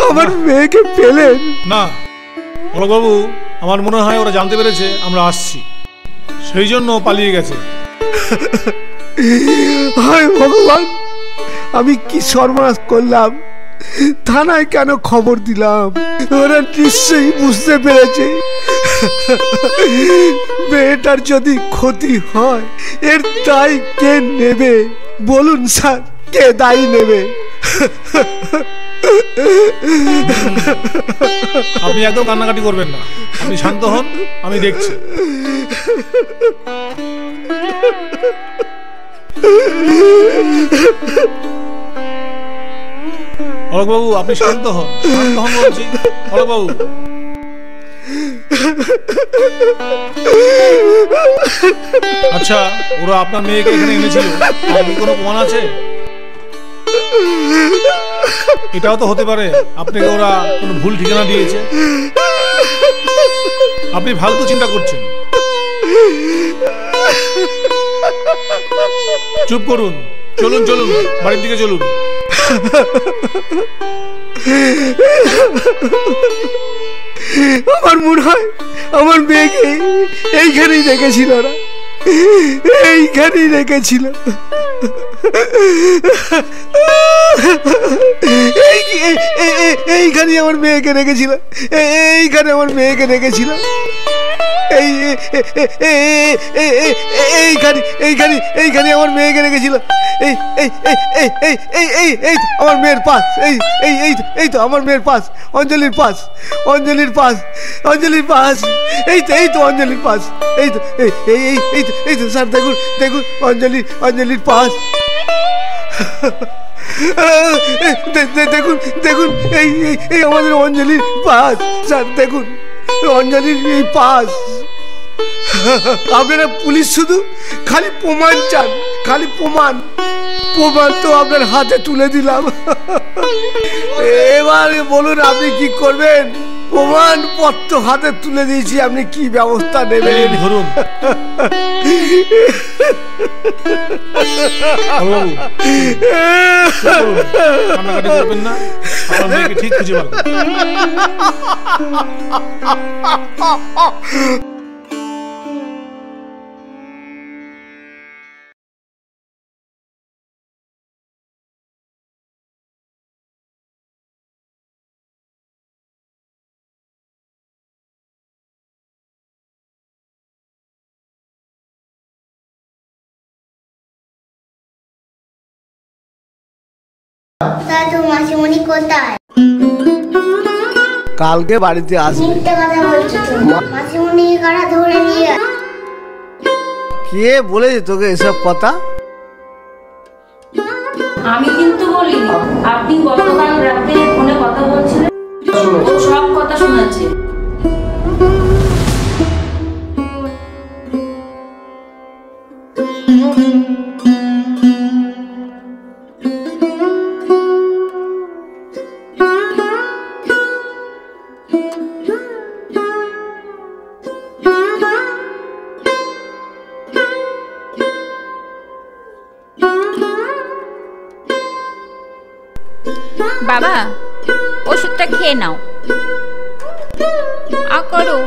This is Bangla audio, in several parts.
আমার মেয়েকে পেলেন না অলোক বাবু, আমার মনে হয় ওরা জানতে পেরেছে আমরা আসছি, সেই জন্য পালিয়ে গেছে। হায় ভগবান, আমি কি সর্বনাশ করলাম! থানায় কেন খবর দিলাম? ওরা নিশ্চয়ই বুঝতে পেরেছে মেয়েটার যদি ক্ষতি হয় এর দায় কে নেবে বলুন স্যার, কে দায়ী নেবে? আপনি একদম কান্নাকাটি করবেন না, আপনি শান্ত হন, আমি দেখছি। অলোক বাবু, আপনি শান্ত হন, শান্ত হন বলছি। অলোক বাবু, আচ্ছা ওরা আপনার মেয়েকে এখানে এনেছিল, কি কোনো প্রমাণ আছে? এটাও তো হতে পারে আপনাকে ওরা কোনো ভুল ঠিকানা দিয়েছে। আপনি ফালতু চিন্তা করছেন। চুপ করুন, চলুন চলুন, বাড়ির দিকে চলুন। আমার মনে হয় আমার মেয়েকে এইখানেই রেখেছিল, ওরা এইখানেই রেখেছিল। এইখানে আমার মেয়েকে রেখেছিল, এইখানে আমার মেয়েকে রেখেছিল, এইখানে আমার মেয়েকে রেখেছিল। এই আমার মেয়ের পাশ, এই তো আমার মেয়ের পাশ, অঞ্জলির পাশ, অঞ্জলির পাশ, অঞ্জলির পাশ, এই তো অঞ্জলির পাশ, এই তো স্যার দেখুন দেখুন, অঞ্জলির পাশ। দেখুন দেখুন, এই আমাদের অঞ্জলির পাশ স্যার, দেখুন অঞ্জলির এই পাশ। আপনারা পুলিশ শুধু খালি প্রমাণ চান, খালি প্রমাণ, প্রমাণ তো আপনার হাতে তুলে দিলাম। এবার বলুন আপনি কি করবেন? প্রমাণ পত্র হাতে তুলে দিয়েছি, আপনি কি ব্যবস্থা নেবেন? ধরুন। কান্নাকাটি করবেন না, আপনার মেয়েকে ঠিক খুঁজে বার করুন। মাসিমণি কোথায়? কালকে বাড়িতে আসবে। মিথ্যে কথা বলছো তো, মাসিমণি কারা ধরে নিয়ে? কে বলেছে তোকে এসব কথা? আমি কিন্তু বলিনি। আপনি গতকাল রাতে ফোনে কথা বলছিলেন, ও সব কথা শুনেছে। বাবা, ওষুধটা খেয়ে নাও। করো।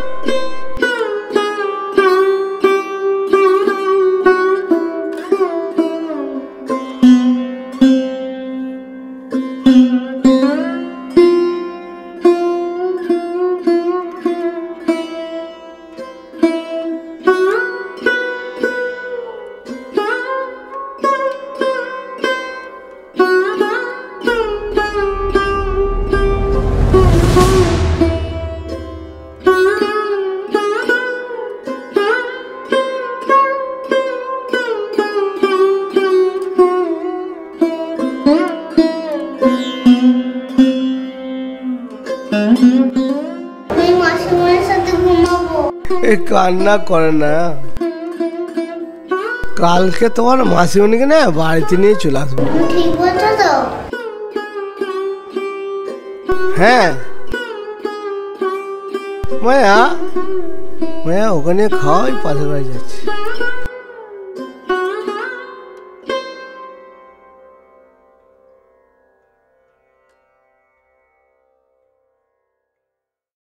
কান্না করে না, কালকে তোমার মাসিমণিকে না বাড়িতে নিয়ে চলে আসবো। ঠিক বলছো তো? হ্যাঁ মায়া, মায়া ওখানে খাওয়াই পাশের বাড়ি যাচ্ছে।